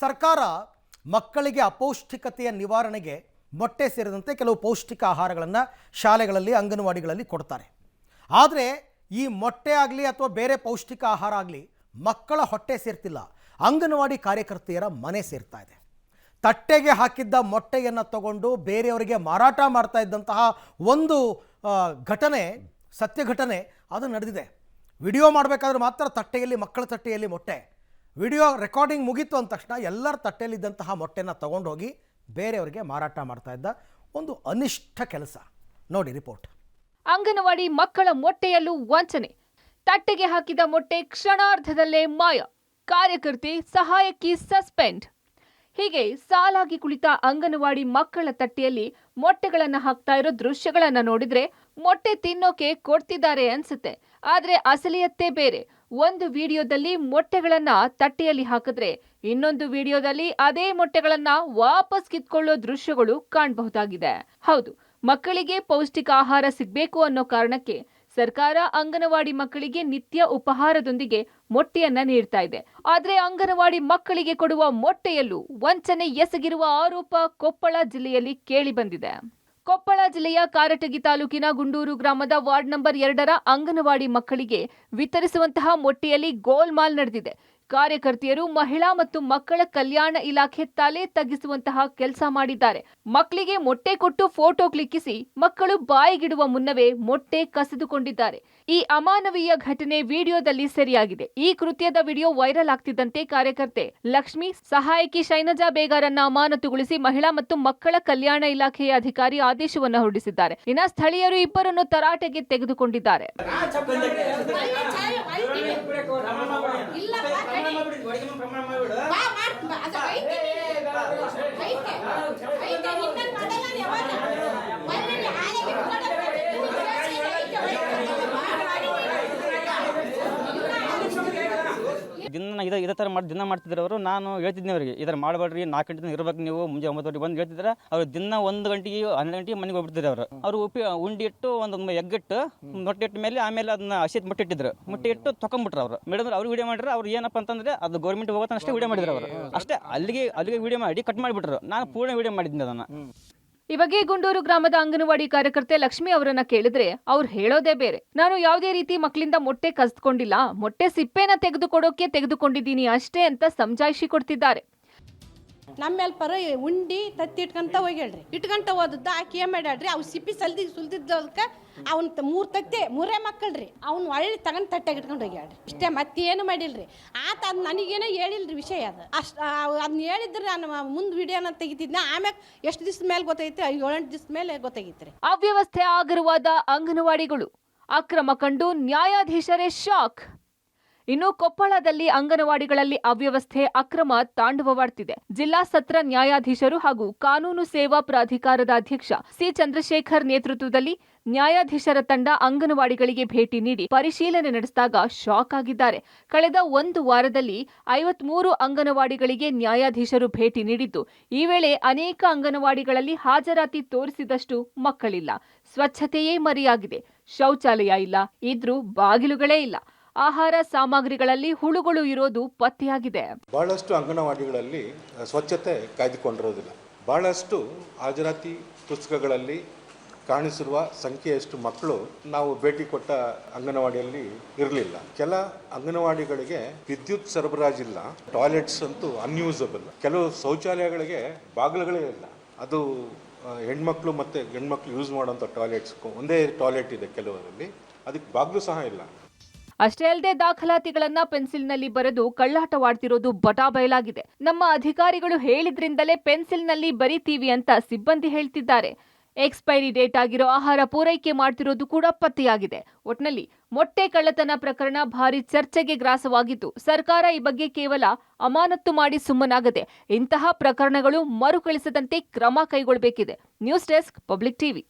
ಸರ್ಕಾರ ಮಕ್ಕಳಿಗೆ ಅಪೌಷ್ಟಿಕತೆಯ ನಿವಾರಣೆಗೆ ಮೊಟ್ಟೆ ಸೇರಿದಂತೆ ಕೆಲವು ಪೌಷ್ಟಿಕ ಆಹಾರಗಳನ್ನು ಶಾಲೆಗಳಲ್ಲಿ ಅಂಗನವಾಡಿಗಳಲ್ಲಿ ಕೊಡ್ತಾರೆ. ಆದರೆ ಈ ಮೊಟ್ಟೆ ಆಗಲಿ ಅಥವಾ ಬೇರೆ ಪೌಷ್ಟಿಕ ಆಹಾರ ಆಗಲಿ ಮಕ್ಕಳ ಹೊಟ್ಟೆ ಸೇರ್ತಿಲ್ಲ, ಅಂಗನವಾಡಿ ಕಾರ್ಯಕರ್ತೆಯರ ಮನೆ ಸೇರ್ತಾ ಇದೆ. ತಟ್ಟೆಗೆ ಹಾಕಿದ್ದ ಮೊಟ್ಟೆಯನ್ನು ತಗೊಂಡು ಬೇರೆಯವರಿಗೆ ಮಾರಾಟ ಮಾಡ್ತಾ ಇದ್ದಂತಹ ಒಂದು ಘಟನೆ, ಸತ್ಯ ಘಟನೆ ಅದು ನಡೆದಿದೆ. ವಿಡಿಯೋ ಮಾಡಬೇಕಾದ್ರೆ ಮಾತ್ರ ತಟ್ಟೆಯಲ್ಲಿ, ಮಕ್ಕಳ ತಟ್ಟೆಯಲ್ಲಿ ಮೊಟ್ಟೆ, ವಿಡಿಯೋ ರೆಕಾರ್ಡಿಂಗ್ ಮುಗೀತು ಅಂದ ತಕ್ಷಣ ಎಲ್ಲರ ತಟ್ಟೆಯಲ್ಲಿದ್ದಂತಹ ಮೊಟ್ಟೆನ ತಗೊಂಡು ಹೋಗಿ ಬೇರೆಯವರಿಗೆ ಮಾರಾಟ ಮಾಡ್ತಾ ಇದ್ದ ಒಂದು ಅನಿಷ್ಟ ಕೆಲಸ. ನೋಡಿ ರಿಪೋರ್ಟ್. ಅಂಗನವಾಡಿ ಮಕ್ಕಳ ಮೊಟ್ಟೆಯಲ್ಲೂ ವಂಚನೆ. ತಟ್ಟೆಗೆ ಹಾಕಿದ ಮೊಟ್ಟೆ ಕ್ಷಣಾರ್ಧದಲ್ಲೇ ಮಾಯ. ಕಾರ್ಯಕರ್ತೆ ಸಹಾಯಕಿ ಸಸ್ಪೆಂಡ್. ಹೀಗೆ ಸಾಲಾಗಿ ಕುಳಿತ ಅಂಗನವಾಡಿ ಮಕ್ಕಳ ತಟ್ಟೆಯಲ್ಲಿ ಮೊಟ್ಟೆಗಳನ್ನು ಹಾಕ್ತಾ ಇರೋ ದೃಶ್ಯಗಳನ್ನ ನೋಡಿದ್ರೆ ಮೊಟ್ಟೆ ತಿನ್ನೋಕೆ ಕೊಡ್ತಿದ್ದಾರೆ ಅನ್ಸುತ್ತೆ. ಆದ್ರೆ ಅಸಲಿಯತ್ತೇ ಬೇರೆ. ಒಂದು ವಿಡಿಯೋದಲ್ಲಿ ಮೊಟ್ಟೆಗಳನ್ನ ತಟ್ಟೆಯಲ್ಲಿ ಹಾಕಿದ್ರೆ ಇನ್ನೊಂದು ವಿಡಿಯೋದಲ್ಲಿ ಅದೇ ಮೊಟ್ಟೆಗಳನ್ನ ವಾಪಸ್ ಕಿತ್ಕೊಳ್ಳೋ ದೃಶ್ಯಗಳು ಕಾಣಬಹುದಾಗಿದೆ. ಹೌದು, ಮಕ್ಕಳಿಗೆ ಪೌಷ್ಟಿಕ ಆಹಾರ ಸಿಗಬೇಕು ಅನ್ನೋ ಕಾರಣಕ್ಕೆ ಸರ್ಕಾರ ಅಂಗನವಾಡಿ ಮಕ್ಕಳಿಗೆ ನಿತ್ಯ ಉಪಹಾರದೊಂದಿಗೆ ಮೊಟ್ಟೆಯನ್ನ ನೀಡ್ತಾ ಇದೆ. ಆದ್ರೆ ಅಂಗನವಾಡಿ ಮಕ್ಕಳಿಗೆ ಕೊಡುವ ಮೊಟ್ಟೆಯಲ್ಲೂ ವಂಚನೆ ಎಸಗಿರುವ ಆರೋಪ ಕೊಪ್ಪಳ ಜಿಲ್ಲೆಯಲ್ಲಿ ಕೇಳಿ ಬಂದಿದೆ. ಕೊಪ್ಪಳ ಜಿಲ್ಲೆಯ ಕಾರಟಗಿ ತಾಲೂಕಿನ ಗುಂಡೂರು ಗ್ರಾಮದ ವಾರ್ಡ್ ನಂಬರ್ 2ರ ಅಂಗನವಾಡಿ ಮಕ್ಕಳಿಗೆ ವಿತರಿಸುವಂತಹ ಮೊಟ್ಟೆಯಲ್ಲಿ ಗೋಲ್ಮಾಲ್ ನಡೆದಿದೆ. ಕಾರ್ಯಕರ್ತೆಯರು ಮಹಿಳಾ ಮತ್ತು ಮಕ್ಕಳ ಕಲ್ಯಾಣ ಇಲಾಖೆ ತಲೆ ತಗ್ಗಿಸುವಂತಹ ಕೆಲಸ ಮಾಡಿದ್ದಾರೆ. ಮಕ್ಕಳಿಗೆ ಮೊಟ್ಟೆ ಕೊಟ್ಟು ಫೋಟೋ ಕ್ಲಿಕ್ಕಿಸಿ ಮಕ್ಕಳು ಬಾಯಿಗಿಡುವ ಮುನ್ನವೇ ಮೊಟ್ಟೆ ಕಸಿದುಕೊಂಡಿದ್ದಾರೆ. ಈ ಅಮಾನವೀಯ ಘಟನೆ ವಿಡಿಯೋದಲ್ಲಿ ಸೆರೆಯಾಗಿದೆ. ಈ ಕೃತ್ಯದ ವಿಡಿಯೋ ವೈರಲ್ ಆಗ್ತಿದ್ದಂತೆ ಕಾರ್ಯಕರ್ತೆ ಲಕ್ಷ್ಮಿ, ಸಹಾಯಕಿ ಶೈನಜಾ ಬೇಗರನ್ನ ಅಮಾನತುಗೊಳಿಸಿ ಮಹಿಳಾ ಮತ್ತು ಮಕ್ಕಳ ಕಲ್ಯಾಣ ಇಲಾಖೆಯ ಅಧಿಕಾರಿ ಆದೇಶವನ್ನು ಹೊರಡಿಸಿದ್ದಾರೆ. ಇನ್ನು ಸ್ಥಳೀಯರು ಇಬ್ಬರನ್ನು ತರಾಟೆಗೆ ತೆಗೆದುಕೊಂಡಿದ್ದಾರೆ. ದಿನ ಇದೇ ಥರ ದಿನ ಮಾಡ್ತಿದ್ರು ಅವರು. ನಾನು ಹೇಳ್ತಿದ್ದೆ ಅವರಿಗೆ, ಈ ಥರ ಮಾಡಬೇಡ್ರಿ, 4 ಗಂಟೆ ಇರ್ಬೇಕು ನೀವು, ಮುಂಜೆ 9 ಗಂಟೆಗೆ ಬಂದು ಹೇಳ್ತಿದ್ರೆ ಅವ್ರು ದಿನ 1 ಗಂಟೆಗೆ 12 ಗಂಟೆಗೆ ಮನೆಗೆ ಹೋಗ್ಬಿಡ್ತಿದ್ರು. ಅವರು ಉಂಡಿ ಇಟ್ಟು ಒಂದು ಎಗ್ಗಿಟ್ಟು ಮೊಟ್ಟೆ ಇಟ್ಟ ಮೇಲೆ ಆಮೇಲೆ ಅದನ್ನ ಹಸಿ ಮೊಟ್ಟೆ ಇಟ್ಟಿದ್ರು. ಮೊಟ್ಟೆ ಇಟ್ಟು ತೊಗೊಂಡ್ಬಿಟ್ರು ಅವರು. ಮೇಡಮ್ ಅವ್ರು ವಿಡಿಯೋ ಮಾಡಿದ್ರೆ ಅವ್ರು ಏನಪ್ಪ ಅಂತಂದ್ರೆ ಅದು ಗೌರ್ಮೆಂಟ್ ಹೋಗೋತ ಅಷ್ಟೇ ವಿಡಿಯೋ ಮಾಡಿದ್ರು ಅವರು. ಅಷ್ಟೇ ಅಲ್ಲಿಗೆ ವಿಡಿಯೋ ಮಾಡಿ ಕಟ್ ಮಾಡಿಬಿಟ್ರು. ನಾನು ಪೂರ್ಣ ವಿಡಿಯೋ ಮಾಡಿದ್ದೀನಿ ಅದನ್ನ. ಈ ಬಗ್ಗೆ ಗುಂಡೂರು ಗ್ರಾಮದ ಅಂಗನವಾಡಿ ಕಾರ್ಯಕರ್ತೆ ಲಕ್ಷ್ಮಿ ಅವರನ್ನ ಕೇಳಿದ್ರೆ ಅವ್ರು ಹೇಳೋದೇ ಬೇರೆ. ನಾನು ಯಾವುದೇ ರೀತಿ ಮಕ್ಕಳಿಂದ ಮೊಟ್ಟೆ ಕಸ್ದುಕೊಂಡಿಲ್ಲ, ಮೊಟ್ಟೆ ಸಿಪ್ಪೆನ ತೆಗೆದುಕೊಂಡಿದ್ದೀನಿ ಅಷ್ಟೇ ಅಂತ ಸಮಜಾಯಿಷಿ ಕೊಡ್ತಿದ್ದಾರೆ. ನಮ್ಮೇಲೆ ಪರ ಉಂಡಿ ತತ್ತಿ ಇಟ್ಕೊಂತ ಹೋಗ್ಯಾಳ್ರಿ. ಇಟ್ಕೊಂತ ಹೋದದ್ದು ಆಕೆ ಏನ್ ಮಾಡ್ಯಾಳ್ರಿ, ಅವ್ ಸಿಪ್ಪಿ ಸುಲ್ದಿದ್ದಕ್ಕೆ ಅವ್ನ 3 ತತ್ತಿ 3 ಮಕ್ಕಳ್ರಿ ಅವ್ನು ಒಳ್ಳೆ ತಗೊಂಡ್ ತಟ್ಟೆಗೆ ಇಟ್ಕೊಂಡು ಹೋಗ್ಯಾಳ್ರಿ. ಇಷ್ಟೇ ಮತ್ತೇನು ಮಾಡಿಲ್ರಿ. ಆತ ಅದ್ ನನಗೇನೋ ಹೇಳಿಲ್ರಿ ವಿಷಯ. ಅದು ಅದನ್ನ ಹೇಳಿದ್ರೆ ನಾನು ಮುಂದ್ ವಿಡಿಯೋನ ತೆಗಿತಿದ್ನ. ಆಮ್ಯಾಗ ಎಷ್ಟು ದಿವಸದ ಮೇಲೆ ಗೊತ್ತೈತಿ, 7-8 ದಿವಸದ ಮೇಲೆ ಗೊತ್ತಾಗಿತ್ರಿ. ಅವ್ಯವಸ್ಥೆ ಆಗಿರುವಾದ ಅಂಗನವಾಡಿಗಳು, ಅಕ್ರಮ ಕಂಡು ನ್ಯಾಯಾಧೀಶರೇ ಶಾಕ್. ಇನ್ನು ಕೊಪ್ಪಳದಲ್ಲಿ ಅಂಗನವಾಡಿಗಳಲ್ಲಿ ಅವ್ಯವಸ್ಥೆ, ಅಕ್ರಮ ತಾಂಡವವಾಡ್ತಿದೆ. ಜಿಲ್ಲಾ ಸತ್ರ ನ್ಯಾಯಾಧೀಶರು ಹಾಗೂ ಕಾನೂನು ಸೇವಾ ಪ್ರಾಧಿಕಾರದ ಅಧ್ಯಕ್ಷ ಸಿ ಚಂದ್ರಶೇಖರ್ ನೇತೃತ್ವದಲ್ಲಿ ನ್ಯಾಯಾಧೀಶರ ತಂಡ ಅಂಗನವಾಡಿಗಳಿಗೆ ಭೇಟಿ ನೀಡಿ ಪರಿಶೀಲನೆ ನಡೆಸಿದಾಗ ಶಾಕ್ ಆಗಿದ್ದಾರೆ. ಕಳೆದ 1 ವಾರದಲ್ಲಿ 53 ಅಂಗನವಾಡಿಗಳಿಗೆ ನ್ಯಾಯಾಧೀಶರು ಭೇಟಿ ನೀಡಿದ್ದು, ಈ ವೇಳೆ ಅನೇಕ ಅಂಗನವಾಡಿಗಳಲ್ಲಿ ಹಾಜರಾತಿ ತೋರಿಸಿದಷ್ಟು ಮಕ್ಕಳಿಲ್ಲ, ಸ್ವಚ್ಛತೆಯೇ ಮರೆಯಾಗಿದೆ, ಶೌಚಾಲಯ ಇಲ್ಲ, ಇದ್ರೂ ಬಾಗಿಲುಗಳೇ ಇಲ್ಲ, ಆಹಾರ ಸಾಮಗ್ರಿಗಳಲ್ಲಿ ಹುಳುಗಳು ಇರೋದು ಪತ್ತೆಯಾಗಿದೆ. ಬಹಳಷ್ಟು ಅಂಗನವಾಡಿಗಳಲ್ಲಿ ಸ್ವಚ್ಛತೆ ಕಾಯ್ದುಕೊಂಡಿರೋದಿಲ್ಲ. ಬಹಳಷ್ಟು ಹಾಜರಾತಿ ಪುಸ್ತಕಗಳಲ್ಲಿ ಕಾಣಿಸಿರುವ ಸಂಖ್ಯೆಯಷ್ಟು ಮಕ್ಕಳು ನಾವು ಭೇಟಿ ಕೊಟ್ಟ ಅಂಗನವಾಡಿಯಲ್ಲಿ ಇರಲಿಲ್ಲ. ಕೆಲ ಅಂಗನವಾಡಿಗಳಿಗೆ ವಿದ್ಯುತ್ ಸರಬರಾಜಿಲ್ಲ, ಟಾಯ್ಲೆಟ್ಸ್ ಅಂತೂ ಅನ್ಯೂಸಬಲ್. ಕೆಲವು ಶೌಚಾಲಯಗಳಿಗೆ ಬಾಗಿಲುಗಳೇ ಇಲ್ಲ. ಅದು ಹೆಣ್ಮಕ್ಳು ಮತ್ತು ಗಂಡ್ಮಕ್ಳು ಯೂಸ್ ಮಾಡುವಂಥ ಟಾಯ್ಲೆಟ್ಸ್ ಒಂದೇ ಟಾಯ್ಲೆಟ್ ಇದೆ, ಕೆಲವರಲ್ಲಿ ಅದಕ್ಕೆ ಬಾಗಿಲು ಸಹ ಇಲ್ಲ. ಅಷ್ಟೇ ಅಲ್ಲದೆ ದಾಖಲಾತಿಗಳನ್ನ ಪೆನ್ಸಿಲ್ನಲ್ಲಿ ಬರೆದು ಕಳ್ಳಾಟವಾಡ್ತಿರೋದು ಬಟಾಬಯಲಾಗಿದೆ. ನಮ್ಮ ಅಧಿಕಾರಿಗಳು ಹೇಳಿದ್ರಿಂದಲೇ ಪೆನ್ಸಿಲ್ನಲ್ಲಿ ಬರೀತೀವಿ ಅಂತ ಸಿಬ್ಬಂದಿ ಹೇಳ್ತಿದ್ದಾರೆ. ಎಕ್ಸ್ಪೈರಿ ಡೇಟ್ ಆಗಿರೋ ಆಹಾರ ಪೂರೈಕೆ ಮಾಡ್ತಿರೋದು ಕೂಡ ಪತ್ತೆಯಾಗಿದೆ. ಒಟ್ನಲ್ಲಿ ಮೊಟ್ಟೆ ಕಳ್ಳತನ ಪ್ರಕರಣ ಭಾರಿ ಚರ್ಚೆಗೆ ಗ್ರಾಸವಾಗಿದ್ದು, ಸರ್ಕಾರ ಈ ಬಗ್ಗೆ ಕೇವಲ ಅಮಾನತ್ತು ಮಾಡಿ ಸುಮ್ಮನಾಗದೆ ಇಂತಹ ಪ್ರಕರಣಗಳು ಮರುಕಳಿಸದಂತೆ ಕ್ರಮ ಕೈಗೊಳ್ಳಬೇಕಿದೆ. News desk, public TV.